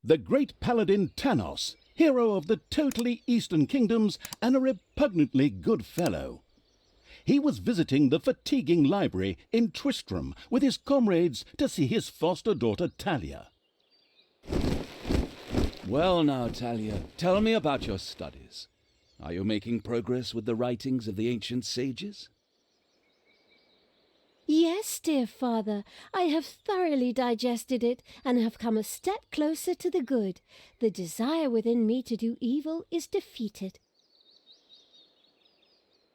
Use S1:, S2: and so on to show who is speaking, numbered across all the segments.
S1: the great paladin Tanos, hero of the totally Eastern Kingdoms and a repugnantly good fellow. He was visiting the fatiguing library in Twistram with his comrades to see his foster daughter Talia.
S2: Well now, Talia, tell me about your studies. Are you making progress with the writings of the ancient sages?
S3: Yes, dear father, I have thoroughly digested it and have come a step closer to the good. The desire within me to do evil is defeated.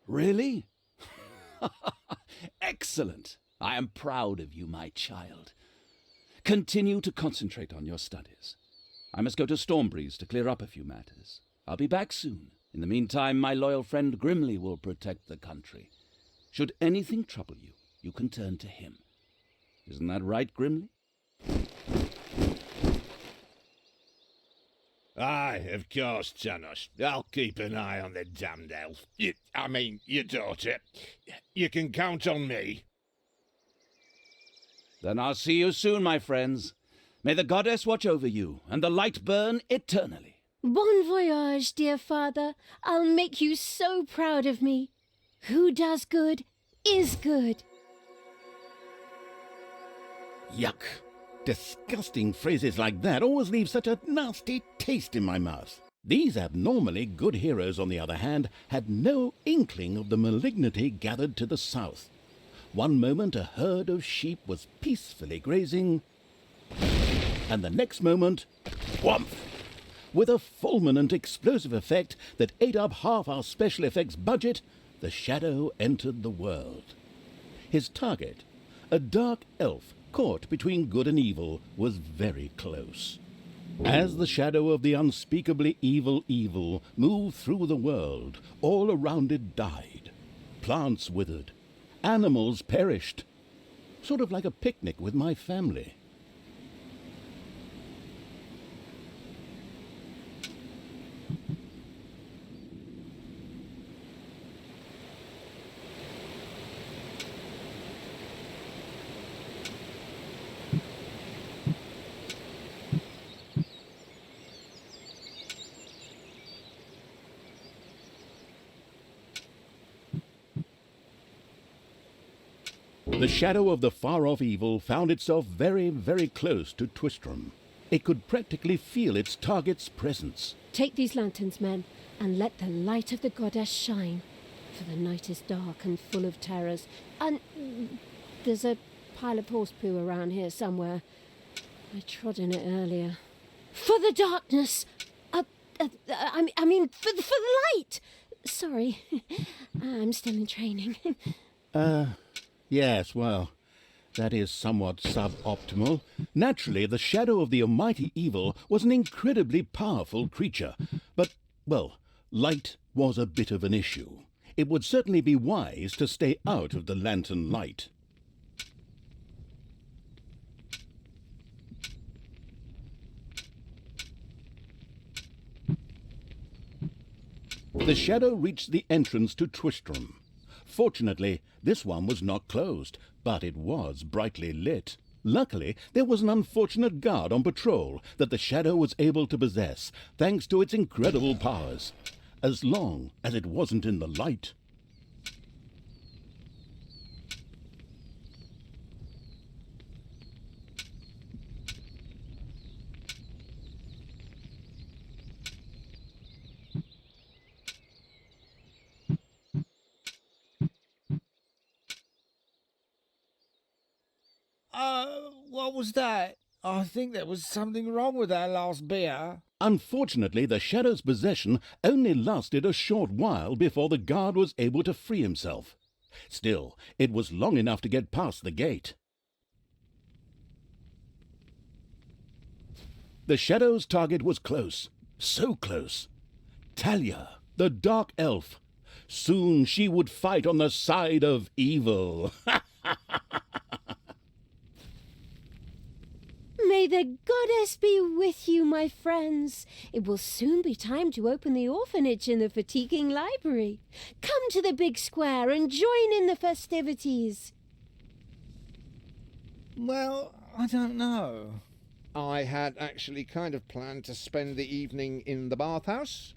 S2: Really? Excellent! I am proud of you, my child. Continue to concentrate on your studies. I must go to Stormbreeze to clear up a few matters. I'll be back soon. In the meantime, my loyal friend Grimly will protect the country. Should anything trouble you, you can turn to him. Isn't that right, Grimly?
S4: Aye, of course, Tanos. I'll keep an eye on the damned elf. Your daughter. You can count on me.
S2: Then I'll see you soon, my friends. May the goddess watch over you, and the light burn eternally.
S3: Bon voyage, dear father. I'll make you so proud of me. Who does good is good.
S1: Yuck! Disgusting phrases like that always leave such a nasty taste in my mouth. These abnormally good heroes, on the other hand, had no inkling of the malignity gathered to the south. One moment a herd of sheep was peacefully grazing, and the next moment, whomp! With a fulminant explosive effect that ate up half our special effects budget, the shadow entered the world. His target, a dark elf caught between good and evil, was very close. As the shadow of the unspeakably evil moved through the world, all around it died. Plants withered. Animals perished. Sort of like a picnic with my family. The shadow of the far-off evil found itself very, very close to Twistram. It could practically feel its target's presence.
S3: Take these lanterns, men, and let the light of the goddess shine. For the night is dark and full of terrors. And there's a pile of horse poo around here somewhere. I trod in it earlier. For the darkness! I mean, for the light! Sorry, I'm still in training.
S1: Yes, well, that is somewhat suboptimal. Naturally, the shadow of the almighty evil was an incredibly powerful creature. But, well, light was a bit of an issue. It would certainly be wise to stay out of the lantern light. The shadow reached the entrance to Twistram. Fortunately, this one was not closed, but it was brightly lit. Luckily, there was an unfortunate guard on patrol that the shadow was able to possess, thanks to its incredible powers, as long as it wasn't in the light.
S5: What was that? I think there was something wrong with our last beer.
S1: Unfortunately, the shadow's possession only lasted a short while before the guard was able to free himself. Still, it was long enough to get past the gate. The shadow's target was close, so close. Talia, the dark elf. Soon she would fight on the side of evil.
S3: May the goddess be with you, my friends. It will soon be time to open the orphanage in the fatiguing library. Come to the big square and join in the festivities.
S5: Well, I don't know.
S4: I had actually kind of planned to spend the evening in the bathhouse.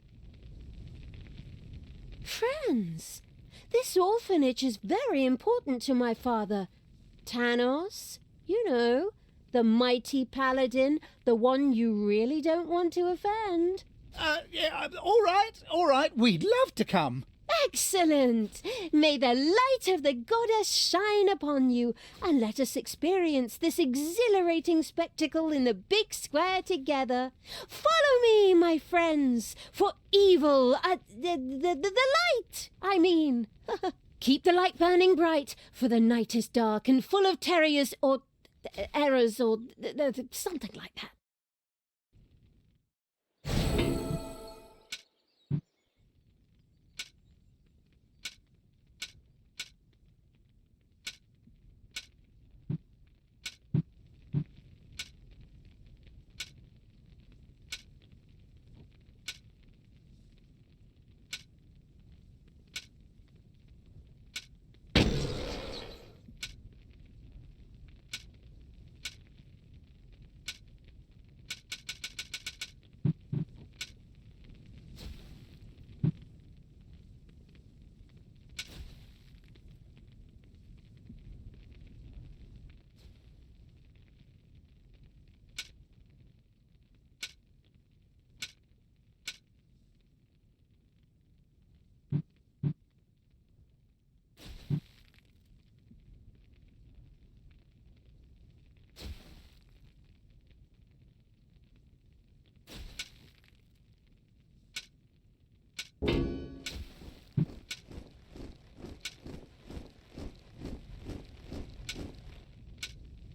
S3: Friends, this orphanage is very important to my father. Tanos, you know, the mighty paladin, the one you really don't want to offend.
S5: Yeah, all right. We'd love to come.
S3: Excellent! May the light of the goddess shine upon you, and let us experience this exhilarating spectacle in the big square together. Follow me, my friends, for evil, the light, I mean. Keep the light burning bright, for the night is dark and full of terrors or errors or something like that.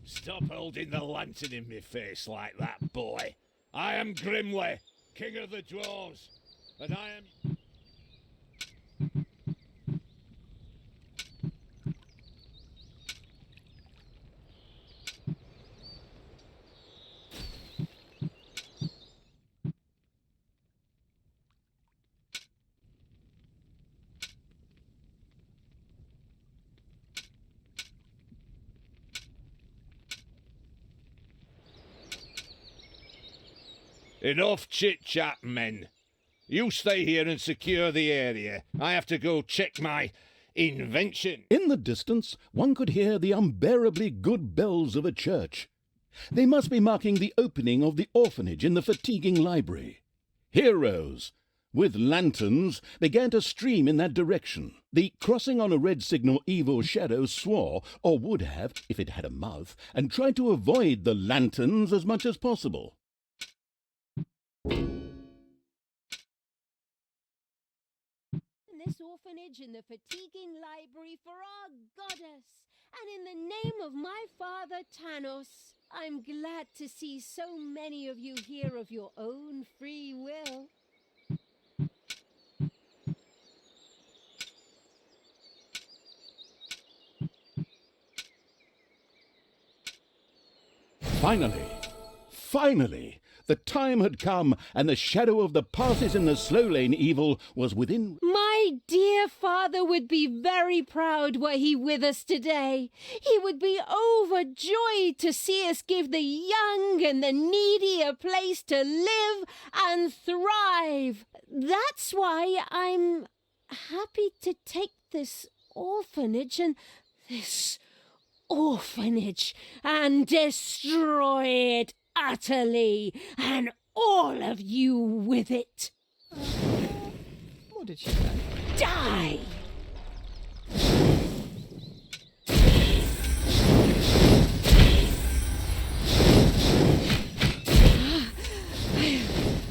S4: Stop holding the lantern in my face like that, boy. I am Grimly, King of the Dwarves, and I am... Enough chit-chat, men. You stay here and secure the area. I have to go check my invention.
S1: In the distance, one could hear the unbearably good bells of a church. They must be marking the opening of the orphanage in the fatiguing library. Heroes, with lanterns, began to stream in that direction. The crossing on a red signal evil shadow swore, or would have, if it had a mouth, and tried to avoid the lanterns as much as possible.
S3: This orphanage in the fatiguing library for our goddess, and in the name of my father Tanos, I'm glad to see so many of you here of your own free will.
S1: Finally, the time had come, and the shadow of the passes in the slow lane evil was within...
S3: My dear father would be very proud were he with us today. He would be overjoyed to see us give the young and the needy a place to live and thrive. That's why I'm happy to take this orphanage and destroy it utterly, and all of you with it.
S5: What did she say?
S3: Die!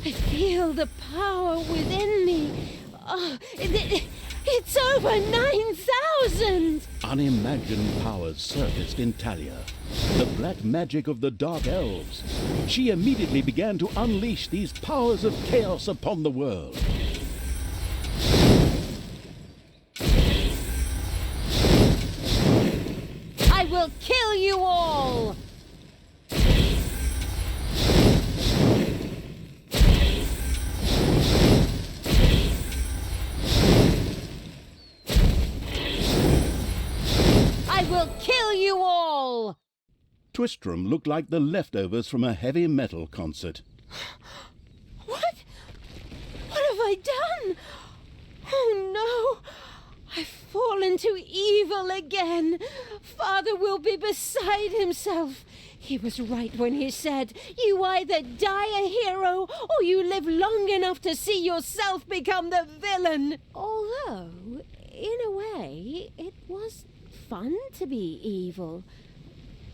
S3: I feel the power within me. It's over 9,000!
S1: Unimagined powers surfaced in Talia. The black magic of the Dark Elves. She immediately began to unleash these powers of chaos upon the world.
S3: I will kill you all! I will kill you all!
S1: Twistram looked like the leftovers from a heavy metal concert.
S3: What? What have I done? Oh no! I've fallen to evil again. Father will be beside himself. He was right when he said, you either die a hero or you live long enough to see yourself become the villain. Although, in a way, it was fun to be evil.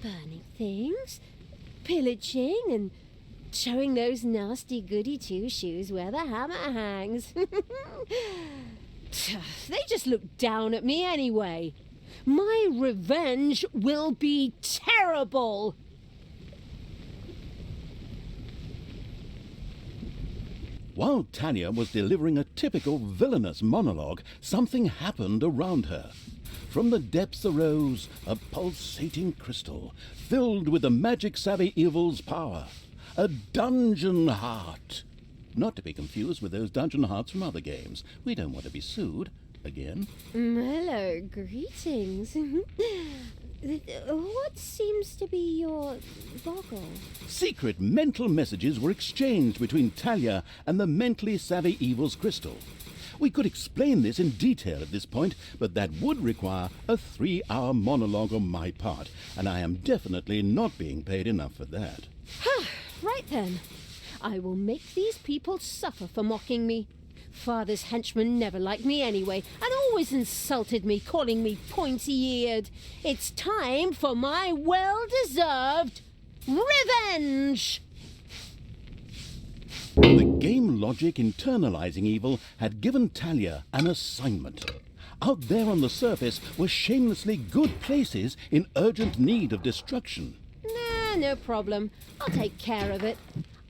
S3: Burning things, pillaging, and showing those nasty goody two-shoes where the hammer hangs. They just look down at me anyway. My revenge will be terrible.
S1: While Talia was delivering a typical villainous monologue, something happened around her. From the depths arose a pulsating crystal, filled with the magic-savvy evil's power. A dungeon heart. Not to be confused with those dungeon hearts from other games. We don't want to be sued. Again.
S3: Hello, greetings. What seems to be your boggle?
S1: Secret mental messages were exchanged between Talia and the mentally savvy evil's crystal. We could explain this in detail at this point, but that would require a 3-hour monologue on my part, and I am definitely not being paid enough for that.
S3: Right then. I will make these people suffer for mocking me. Father's henchmen never liked me anyway, and always insulted me, calling me pointy-eared. It's time for my well-deserved revenge!
S1: The game logic internalizing evil had given Talia an assignment. Out there on the surface were shamelessly good places in urgent need of destruction.
S3: Nah, no problem. I'll take care of it.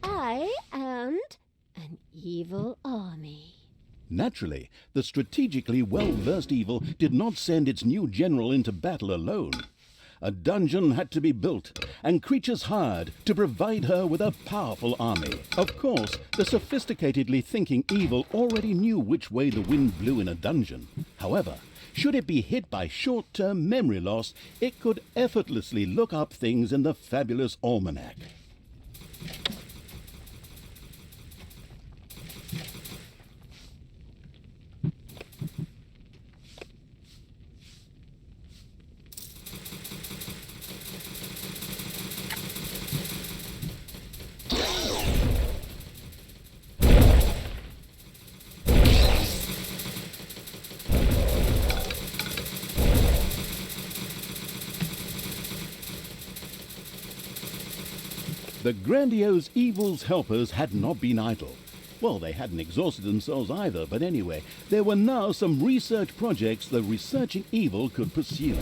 S3: I and an evil army.
S1: Naturally, the strategically well-versed evil did not send its new general into battle alone. A dungeon had to be built, and creatures hired to provide her with a powerful army. Of course, the sophisticatedly thinking evil already knew which way the wind blew in a dungeon. However, should it be hit by short-term memory loss, it could effortlessly look up things in the fabulous almanac. The grandiose evil's helpers had not been idle. Well, they hadn't exhausted themselves either, but anyway, there were now some research projects the researching evil could pursue.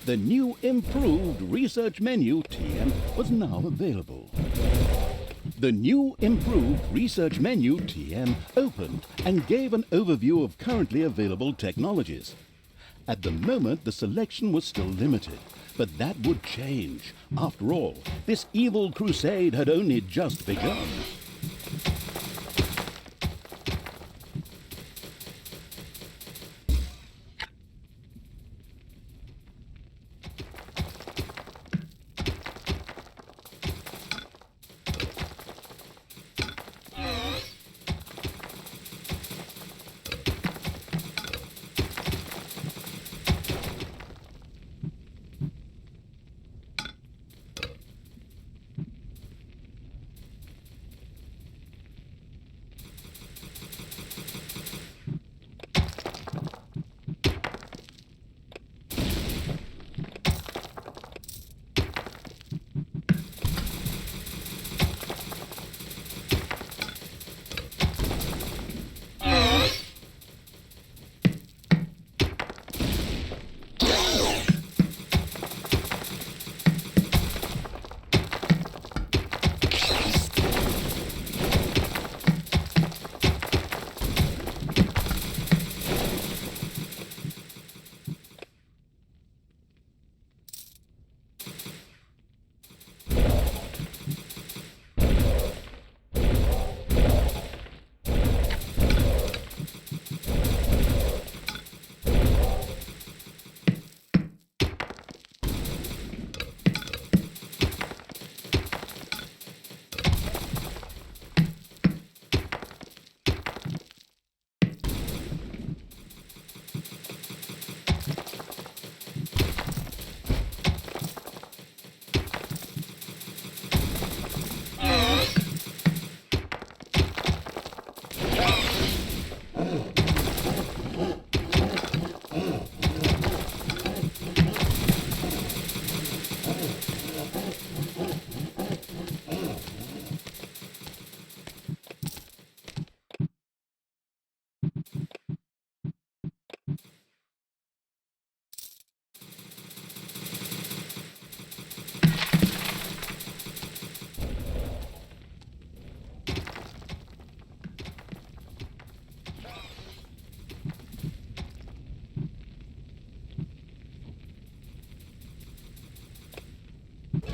S1: The new improved research menu, TM, was now available. The new improved research menu, TM, opened and gave an overview of currently available technologies. At the moment, the selection was still limited, but that would change. After all, this evil crusade had only just begun.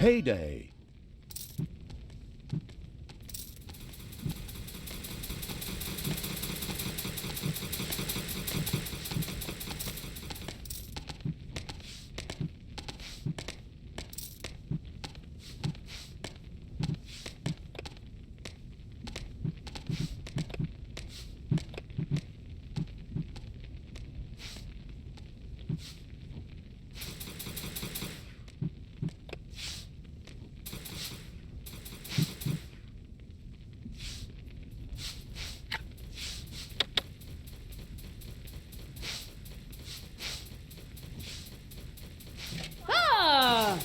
S1: payday.
S3: Ah!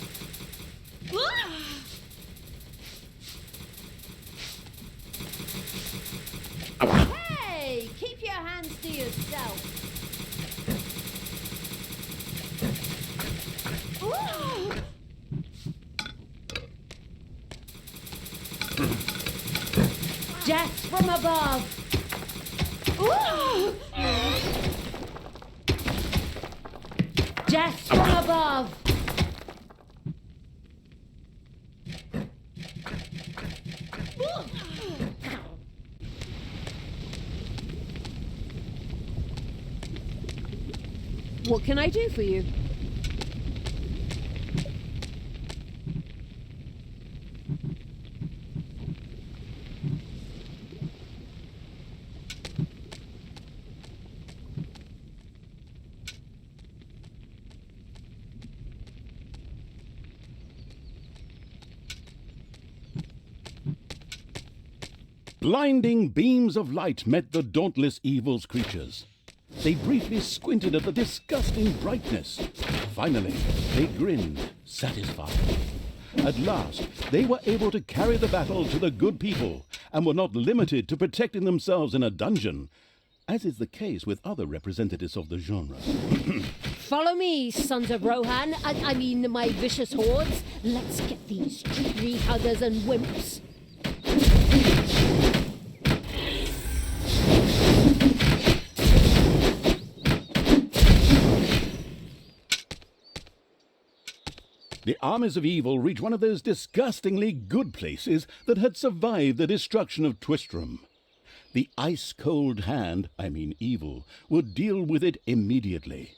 S3: Hey! Keep your hands to yourself. Death from above. Death from above. What can I do for you?
S1: Blinding beams of light met the dauntless evil's creatures. They briefly squinted at the disgusting brightness. Finally, they grinned, satisfied. At last, they were able to carry the battle to the good people and were not limited to protecting themselves in a dungeon, as is the case with other representatives of the genre.
S3: Follow me, sons of Rohan. I mean, my vicious hordes. Let's get these tree huggers and wimps.
S1: The armies of evil reached one of those disgustingly good places that had survived the destruction of Twistram. The ice-cold hand, I mean evil, would deal with it immediately.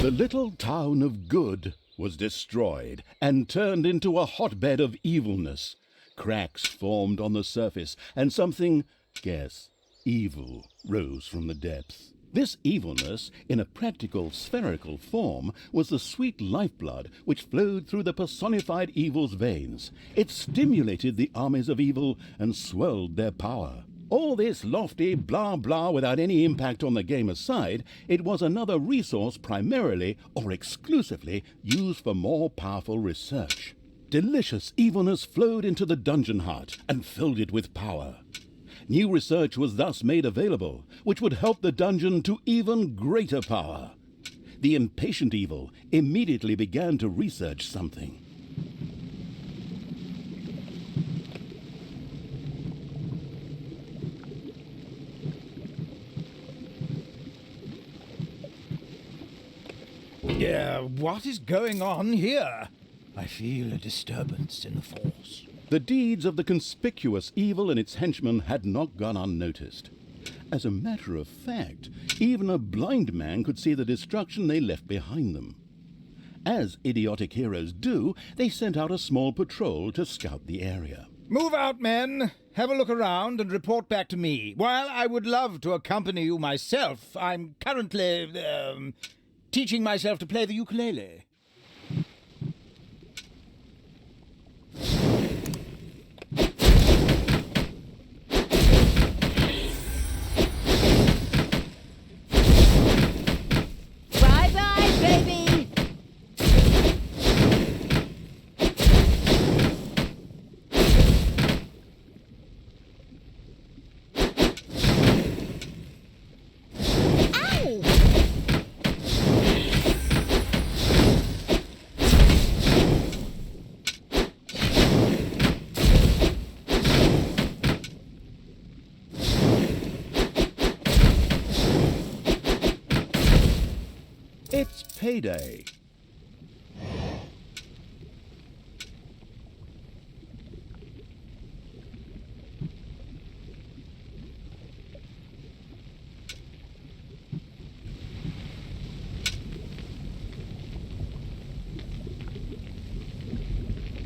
S1: The little town of Good was destroyed and turned into a hotbed of evilness. Cracks formed on the surface, and something, guess, evil rose from the depths. This evilness, in a practical spherical form, was the sweet lifeblood which flowed through the personified evil's veins. It stimulated the armies of evil and swelled their power. All this lofty blah-blah without any impact on the game aside, it was another resource primarily or exclusively used for more powerful research. Delicious evilness flowed into the dungeon heart and filled it with power. New research was thus made available, which would help the dungeon to even greater power. The impatient evil immediately began to research something.
S5: Yeah, what is going on here? I feel a disturbance in the force.
S1: The deeds of the conspicuous evil and its henchmen had not gone unnoticed. As a matter of fact, even a blind man could see the destruction they left behind them. As idiotic heroes do, they sent out a small patrol to scout the area.
S5: Move out, men. Have a look around and report back to me. While I would love to accompany you myself, I'm currently, teaching myself to play the ukulele.
S3: Bye-bye, baby! Ow!
S1: It's payday.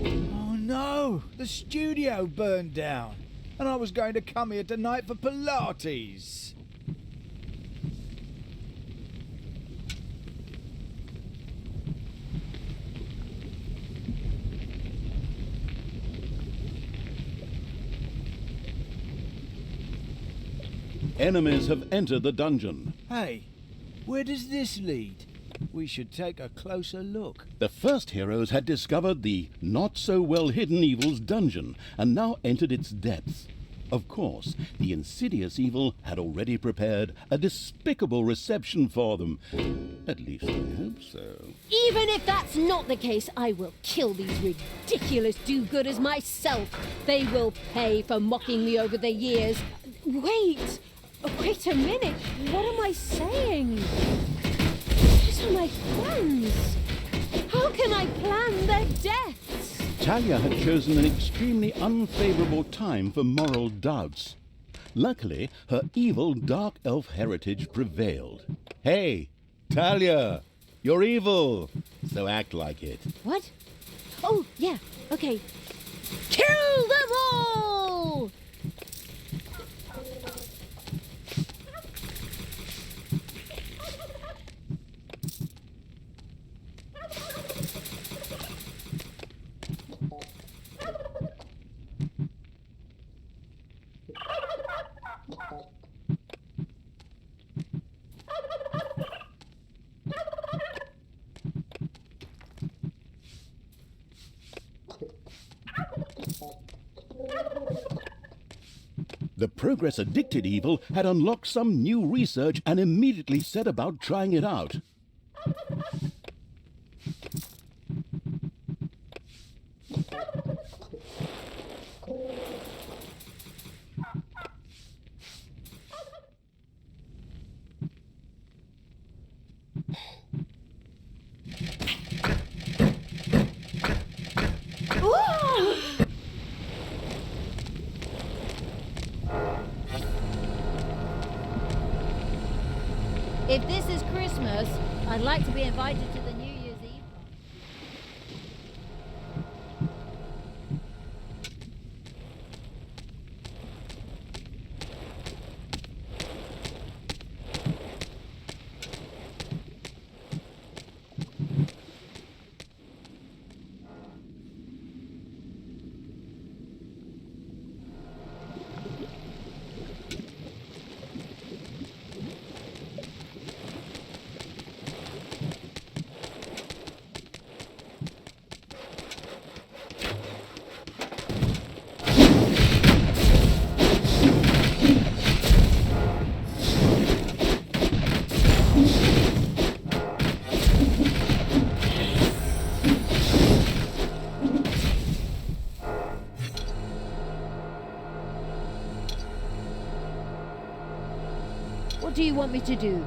S5: Oh no, the studio burned down. And I was going to come here tonight for Pilates.
S1: Enemies have entered the dungeon.
S5: Hey, where does this lead? We should take a closer look.
S1: The first heroes had discovered the not-so-well-hidden evil's dungeon and now entered its depths. Of course, the insidious evil had already prepared a despicable reception for them. At least I hope so.
S3: Even if that's not the case, I will kill these ridiculous do-gooders myself. They will pay for mocking me over the years. Wait a minute. What am I saying? These are my friends. How can I plan their deaths?
S1: Talia had chosen an extremely unfavorable time for moral doubts. Luckily, her evil dark elf heritage prevailed. Hey, Talia, you're evil, so act like it.
S3: What? Oh, yeah, okay. Kill them all!
S1: The progress-addicted evil had unlocked some new research and immediately set about trying it out.
S3: If this is Christmas, I'd like to be invited to the New Year's Eve. What do you want me to do?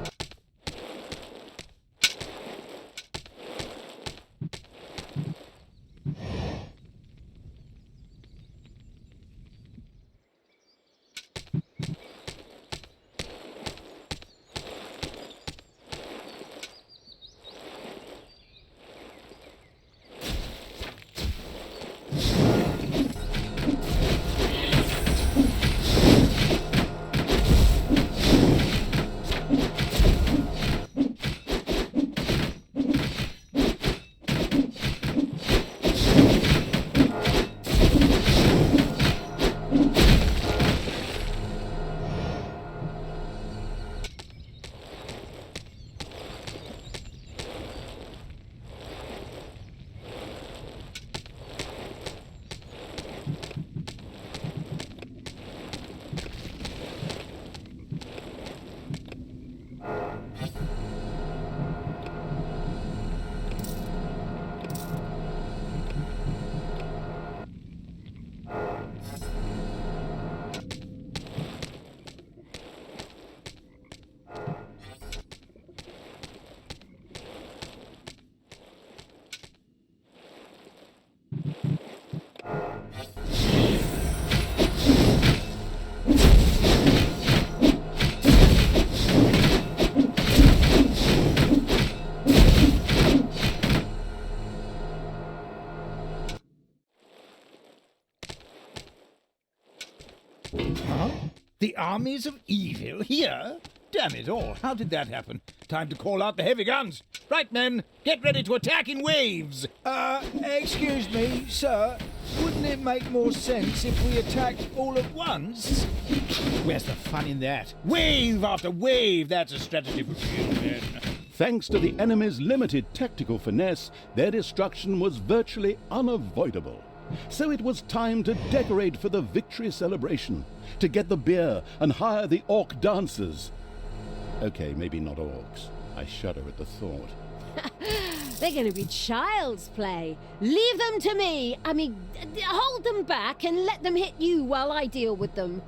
S5: Huh? The armies of evil here? Damn it all, how did that happen? Time to call out the heavy guns. Right, men, get ready to attack in waves. Excuse me, sir. Wouldn't it make more sense if we attacked all at once? Where's the fun in that? Wave after wave, that's a strategy for you, men.
S1: Thanks to the enemy's limited tactical finesse, their destruction was virtually unavoidable. So it was time to decorate for the victory celebration, to get the beer and hire the orc dancers. Okay, maybe not orcs. I shudder at the thought.
S3: They're going to be child's play. Leave them to me. I mean, hold them back and let them hit you while I deal with them.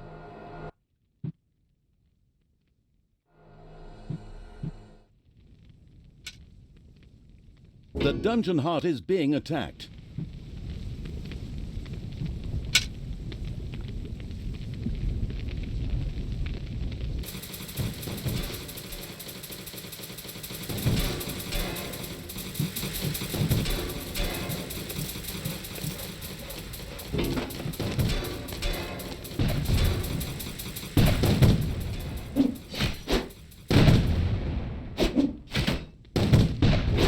S1: The dungeon heart is being attacked.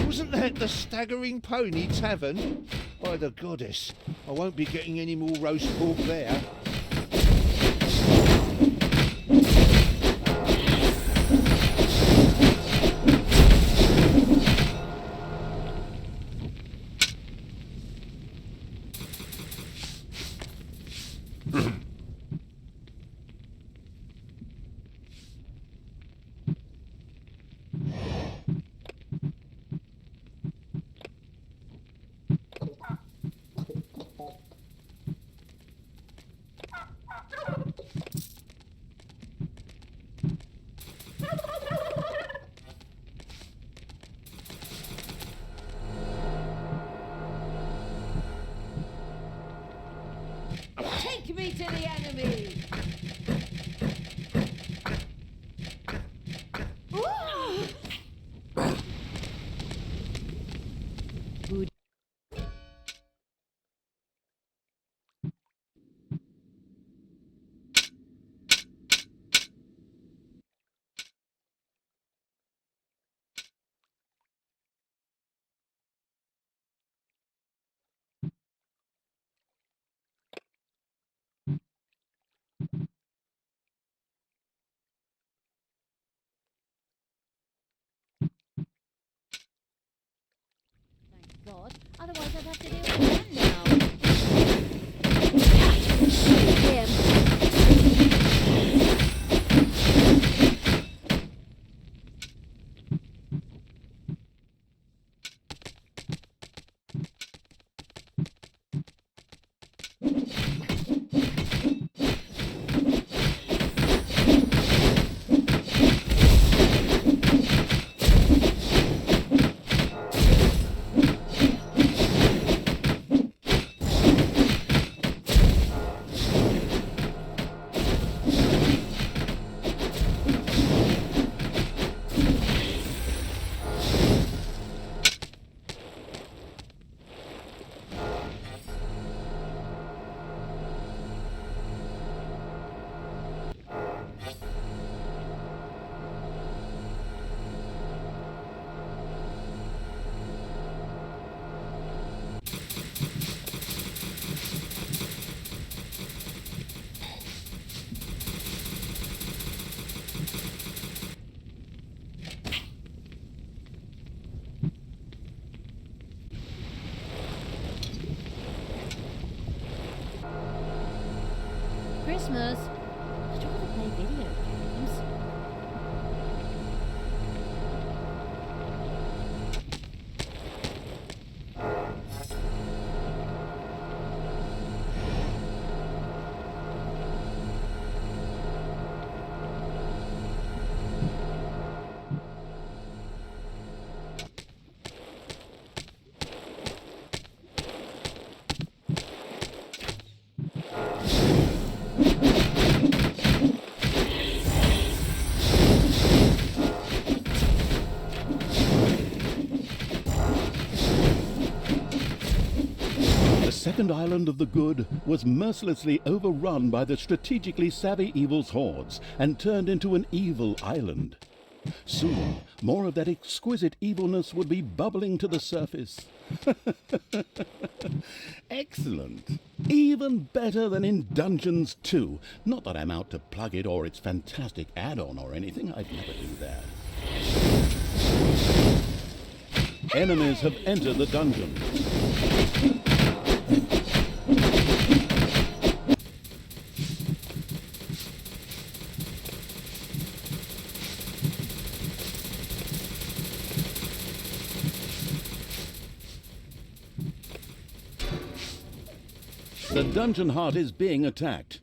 S4: Wasn't that the Staggering Pony Tavern? By the goddess, I won't be getting any more roast pork there.
S3: Take me to the enemy. God, otherwise I'd have to deal with them now. Him. Christmas. I'd rather play video games.
S1: second island of the good was mercilessly overrun by the strategically savvy evil's hordes and turned into an evil island. Soon, more of that exquisite evilness would be bubbling to the surface. Excellent. Even better than in Dungeons 2. Not that I'm out to plug it or its fantastic add-on or anything. I'd never do that. Enemies have entered the dungeon. The dungeon heart is being attacked.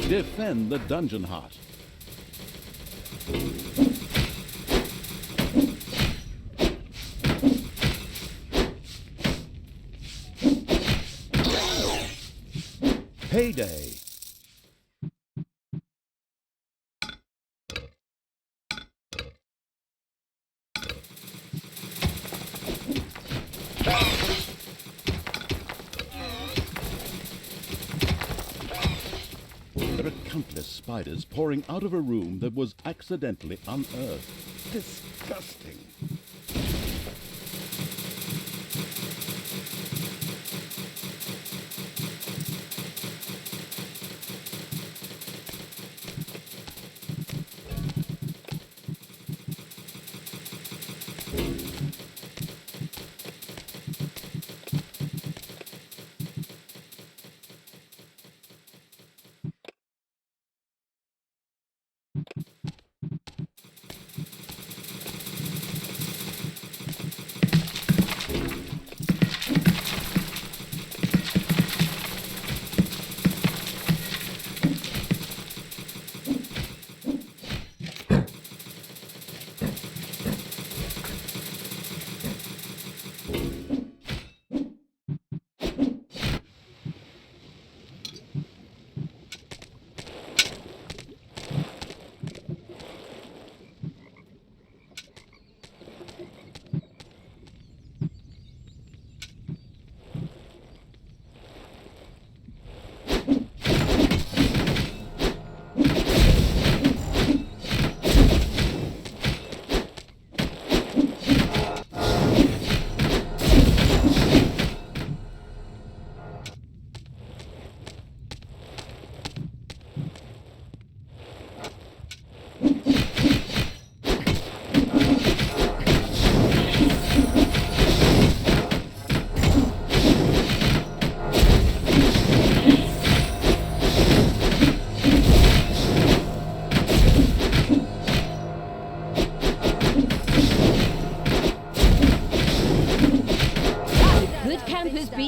S1: Defend the dungeon heart. Payday. There are countless spiders pouring out of a room that was accidentally unearthed. Disgusting.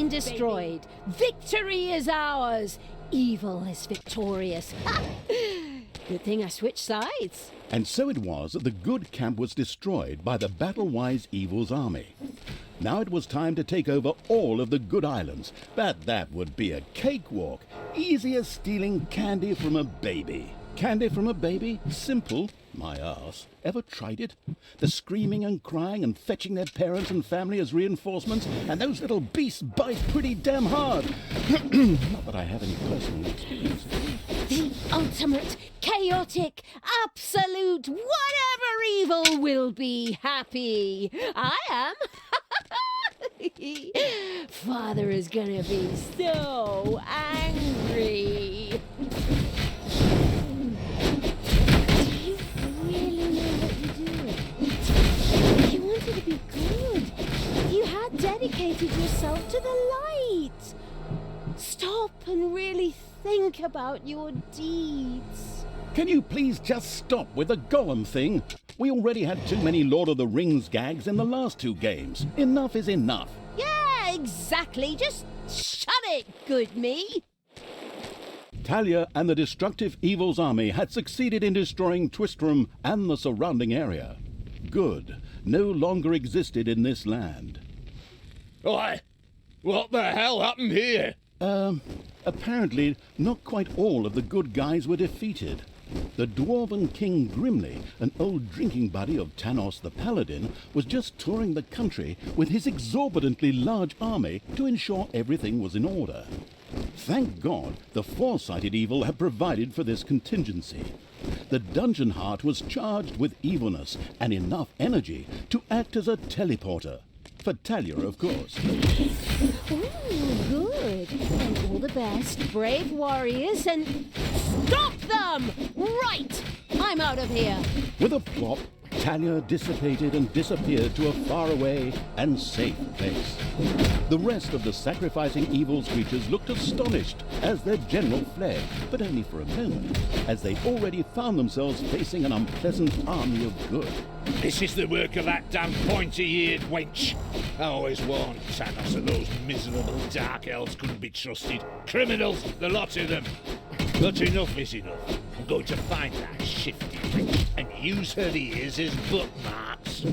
S3: Destroyed. Victory is ours. Evil is victorious. Good thing I switched sides.
S1: And so it was that the good camp was destroyed by the battle-wise evil's army. Now it was time to take over all of the good islands, but that would be a cakewalk. Easy as stealing candy from a baby. Candy from a baby? Simple. My arse. Ever tried it? The screaming and crying and fetching their parents and family as reinforcements, and those little beasts bite pretty damn hard. Not that I have any personal experience.
S3: The ultimate, chaotic, absolute, whatever evil will be happy. I am. Father is gonna be so angry. To be good. You had dedicated yourself to the light. Stop and really think about your deeds.
S1: Can you please just stop with the golem thing? We already had too many Lord of the Rings gags in the last 2 games. Enough is enough.
S3: Yeah, exactly. Just shut it, good me.
S1: Talia and the destructive Evil's army had succeeded in destroying Twistram and the surrounding area. Good no longer existed in this land.
S4: Oi! What the hell happened here?
S1: Apparently not quite all of the good guys were defeated. The dwarven King Grimly, an old drinking buddy of Tanos the Paladin, was just touring the country with his exorbitantly large army to ensure everything was in order. Thank God the foresighted Evil had provided for this contingency. The dungeon heart was charged with evilness and enough energy to act as a teleporter. For Talia, of course.
S3: Ooh, good. And all the best, brave warriors, and stop them! Right! I'm out of here.
S1: With a plop, Talia dissipated and disappeared to a faraway and safe place. The rest of the sacrificing Evil's creatures looked astonished as their general fled, but only for a moment, as they already found themselves facing an unpleasant army of good.
S4: This is the work of that damn pointy-eared wench. I always warned Thanos that those miserable dark elves couldn't be trusted. Criminals, the lot of them. But enough is enough. I'm going to find that shifty witch and use her ears as bookmarks.